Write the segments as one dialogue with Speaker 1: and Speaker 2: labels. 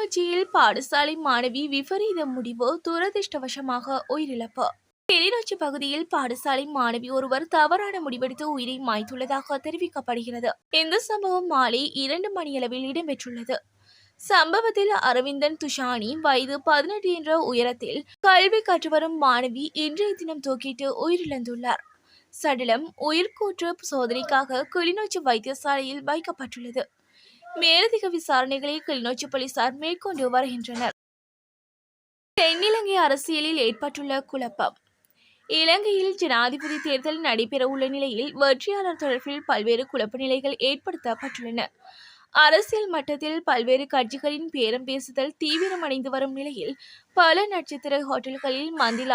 Speaker 1: கிளிநொச்சியில் பாடசாலை மாணவி விபரீத முடிவு, துரதிர்ஷ்டவசமாக உயிரிழப்பு. கிளிநொச்சி பகுதியில் பாடசாலை மாணவி ஒருவர் தவறான முடிவெடுத்து உயிரை மாய்த்துள்ளதாக தெரிவிக்கப்படுகிறது. இந்த சம்பவம் மாலை 2 மணியளவில் இடம்பெற்றுள்ளது. சம்பவத்தில் அரவிந்தன் துஷானி வயது 18 என்ற உயரத்தில் கல்வி கற்று வரும் மாணவி இன்றைய தினம் தூக்கிட்டு உயிரிழந்துள்ளார். சடலம் உயிர்கூற்று சோதனைக்காக கிளிநொச்சி வைத்தியசாலையில் வைக்கப்பட்டுள்ளது. மேலதிக விசாரணைகளை கிளிநொச்சி போலீசார் மேற்கொண்டு வருகின்றனர். தென்னிலங்கை அரசியலில் ஏற்பட்டுள்ள குழப்பம். இலங்கையில் ஜனாதிபதி தேர்தல் நடைபெறவுள்ள நிலையில் வெற்றியாளர் தொடர்பில் பல்வேறு குழப்ப நிலைகள் ஏற்படுத்தப்பட்டுள்ளன. அரசியல் மட்டத்தில் பல்வேறு கட்சிகளின் பேரம் பேசுதல் தீவிரமடைந்து வரும் நிலையில் பல நட்சத்திர ஹோட்டல்களில் மந்திர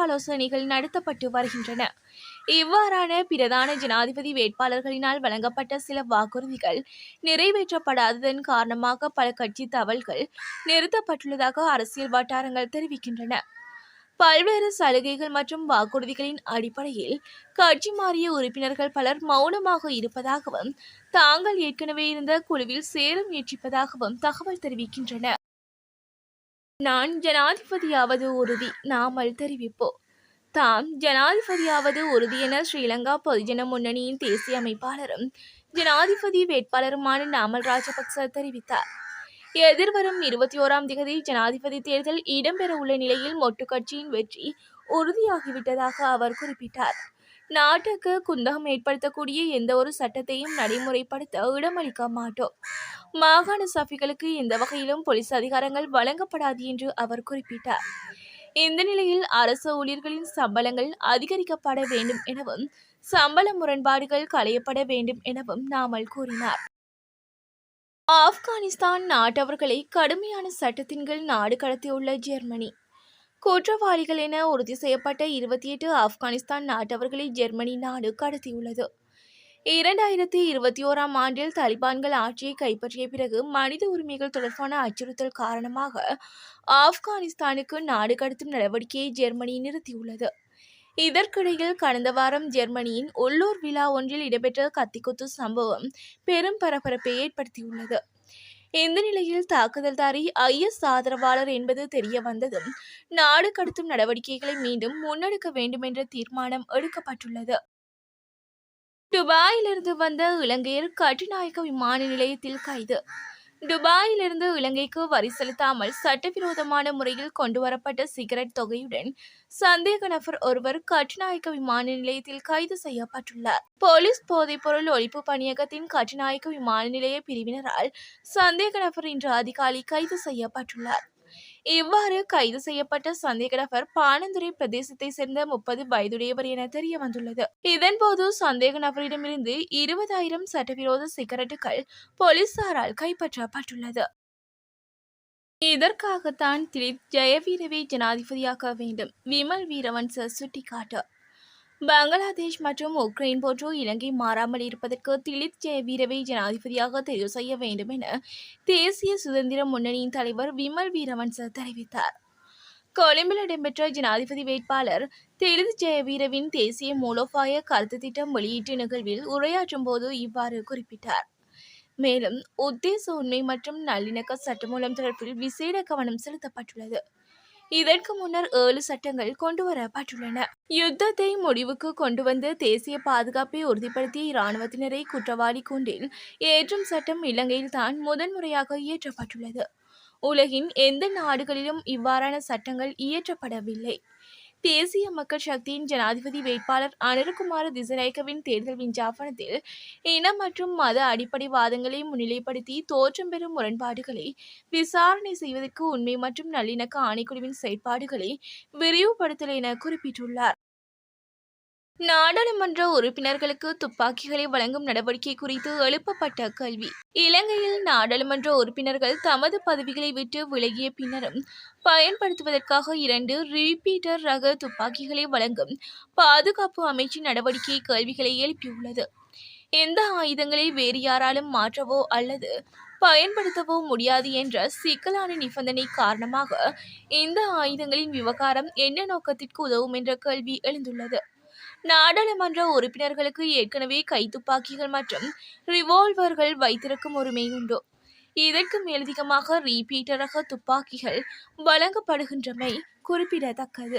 Speaker 1: ஆலோசனைகள் நடத்தப்பட்டு வருகின்றன. இவ்வாறான பிரதான ஜனாதிபதி வேட்பாளர்களினால் வழங்கப்பட்ட சில வாக்குறுதிகள் நிறைவேற்றப்படாததன் காரணமாக பல கட்சி தவல்கள் நிறுத்தப்பட்டுள்ளதாக அரசியல் வட்டாரங்கள் தெரிவிக்கின்றன. பல்வேறு சலுகைகள் மற்றும் வாக்குறுதிகளின் அடிப்படையில் கட்சி மாறிய உறுப்பினர்கள் பலர் மௌனமாக இருப்பதாகவும் தாங்கள் ஏற்கனவே இருந்த குழுவில் சேர முயற்சிப்பதாகவும் தகவல் தெரிவிக்கின்றன. நான் ஜனாதிபதியாவது உறுதி, நாமல் தெரிவிப்போம். தாம் ஜனாதிபதியாவது உறுதி என ஸ்ரீலங்கா பொதுஜன முன்னணியின் தேசிய அமைப்பாளரும் ஜனாதிபதி வேட்பாளருமான நாமல் ராஜபக்ச தெரிவித்தார். எதிர்வரும் 21ஆம் தேதி ஜனாதிபதி தேர்தல் இடம்பெறவுள்ள நிலையில் மொட்டு கட்சியின் வெற்றி உறுதியாகிவிட்டதாக அவர் குறிப்பிட்டார். நாட்டுக்கு குந்தகம் ஏற்படுத்தக்கூடிய எந்த ஒரு சட்டத்தையும் நடைமுறைப்படுத்த இடமளிக்க மாட்டோம். மாகாண சபைகளுக்கு எந்த வகையிலும் போலீஸ் அதிகாரங்கள் வழங்கப்படாது என்று அவர் குறிப்பிட்டார். இந்த நிலையில் அரசு ஊழியர்களின் சம்பளங்கள் அதிகரிக்கப்பட வேண்டும் எனவும் சம்பள முரண்பாடுகள் களையப்பட வேண்டும் எனவும் நாமல் கூறினார். ஆப்கானிஸ்தான் நாட்டவர்களை கடுமையான சட்டத்தின் கீழ் நாடு கடத்தியுள்ள ஜெர்மனி. குற்றவாளிகள் என உறுதி செய்யப்பட்ட 28 ஆப்கானிஸ்தான் நாட்டவர்களை ஜெர்மனி நாடு கடத்தியுள்ளது. 2021ஆம் ஆண்டில் தாலிபான்கள் ஆட்சியை கைப்பற்றிய பிறகு மனித உரிமைகள் தொடர்பான அச்சுறுத்தல் காரணமாக ஆப்கானிஸ்தானுக்கு நாடு கடத்தும் நடவடிக்கையை ஜெர்மனி நிறுத்தியுள்ளது. இதற்கிடையில் கடந்த வாரம் ஜெர்மனியின் உள்ளூர் விழா ஒன்றில் இடம்பெற்ற கத்திக்குத்து சம்பவம் பெரும் பரபரப்பை ஏற்படுத்தியுள்ளது. இந்த நிலையில் தாக்குதல்தாரி IS ஆதரவாளர் என்பது தெரிய வந்ததும் நாடு கடத்தும் நடவடிக்கைகளை மீண்டும் முன்னெடுக்க வேண்டும் என்ற தீர்மானம் எடுக்கப்பட்டுள்ளது. துபாயிலிருந்து வந்த இலங்கையர் கட்டுநாயக்க விமான நிலையத்தில் கைது. துபாயிலிருந்து இலங்கைக்கு வரி செலுத்தாமல் சட்டவிரோதமான முறையில் கொண்டுவரப்பட்ட சிகரெட் தொகையுடன் சந்தேக நபர் ஒருவர் கட்டுநாயக்க விமான நிலையத்தில் கைது செய்யப்பட்டுள்ளார். போலீஸ் போதைப்பொருள் ஒழிப்பு பணியகத்தின் கட்டுநாயக்க விமான நிலைய பிரிவினரால் சந்தேக நபர் இன்று அதிகாலை கைது செய்யப்பட்டுள்ளார். இவ்வாறு கைது செய்யப்பட்ட சந்தேக நபர் பாணந்துறை பிரதேசத்தை சேர்ந்த 30 வயதுடையவர் என தெரிய வந்துள்ளது. இதன்போது சந்தேக நபரிடமிருந்து 20,000 சட்டவிரோத சிகரெட்டுகள் போலீசாரால் கைப்பற்றப்பட்டுள்ளது. இதற்காகத்தான் திலீப் ஜெயவீரவை ஜனாதிபதியாக்க வேண்டும், விமல் வீரவன்ச சுட்டிக்காட்டு. பங்களாதேஷ் மற்றும் உக்ரைன் போன்று இலங்கை மாறாமல் இருப்பதற்கு திலீப் ஜெயவீரவை ஜனாதிபதியாக தெரிவு செய்ய வேண்டும் என தேசிய சுதந்திர முன்னணியின் தலைவர் விமல் வீரவன்ச தெரிவித்தார். கொழும்பில் இடம்பெற்ற ஜனாதிபதி வேட்பாளர் திலீப் ஜெயவீரவின் தேசிய மூலோபாய கருத்து திட்டம் வெளியீட்டு நிகழ்வில் உரையாற்றும் போது இவ்வாறு குறிப்பிட்டார். மேலும் உத்தேச உண்மை மற்றும் நல்லிணக்க சட்டமூலம் தொடர்பில் விசேட கவனம் செலுத்தப்பட்டுள்ளது. இதற்கு முன்னர் 7 சட்டங்கள் கொண்டுவரப்பட்டுள்ளன. யுத்தத்தை முடிவுக்கு கொண்டு வந்து தேசிய பாதுகாப்பை உறுதிப்படுத்திய இராணுவத்தினரை குற்றவாளி கூண்டில் ஏற்றும் சட்டம் இலங்கையில் தான் முதன்முறையாக இயற்றப்பட்டுள்ளது. உலகின் எந்த நாடுகளிலும் இவ்வாறான சட்டங்கள் இயற்றப்படவில்லை. தேசிய மக்கள் சக்தியின் ஜனாதிபதி வேட்பாளர் அனுரகுமார திசாநாயக்கவின் தேர்தல் விஞ்ஞாபனத்தில் இன மற்றும் மத அடிப்படை வாதங்களை முன்னிலைப்படுத்தி தோற்றம் பெறும் முரண்பாடுகளை விசாரணை செய்வதற்கு உண்மை மற்றும் நல்லிணக்க ஆணைக்குழுவின் செயற்பாடுகளை விரிவுபடுத்தல் என குறிப்பிட்டுள்ளார். நாடாளுமன்ற உறுப்பினர்களுக்கு துப்பாக்கிகளை வழங்கும் நடவடிக்கை குறித்து எழுப்பப்பட்ட கேள்வி. இலங்கையில் நாடாளுமன்ற உறுப்பினர்கள் தமது பதவிகளை விட்டு விலகிய பின்னரும் பயன்படுத்துவதற்காக 2 ரிப்பீட்டர் ரக துப்பாக்கிகளை வழங்கும் பாதுகாப்பு அமைச்சின் நடவடிக்கை கேள்விகளை எழுப்பியுள்ளது. இந்த ஆயுதங்களை வேறு யாராலும் மாற்றவோ அல்லது பயன்படுத்தவோ முடியாது என்ற சிக்கலான நிபந்தனை காரணமாக இந்த ஆயுதங்களின் விவகாரம் என்ன நோக்கத்திற்கு உதவும் என்ற கேள்வி எழுந்துள்ளது. நாடாளுமன்ற உறுப்பினர்களுக்கு ஏற்கனவே கைத்துப்பாக்கிகள் மற்றும் ரிவால்வர்கள் வைத்திருக்கும் உரிமை உண்டு. இதற்கு மேலதிகமாக ரீபீட்டர் ரக துப்பாக்கிகள் வழங்கப்படுகின்றமை குறிப்பிடத்தக்கது.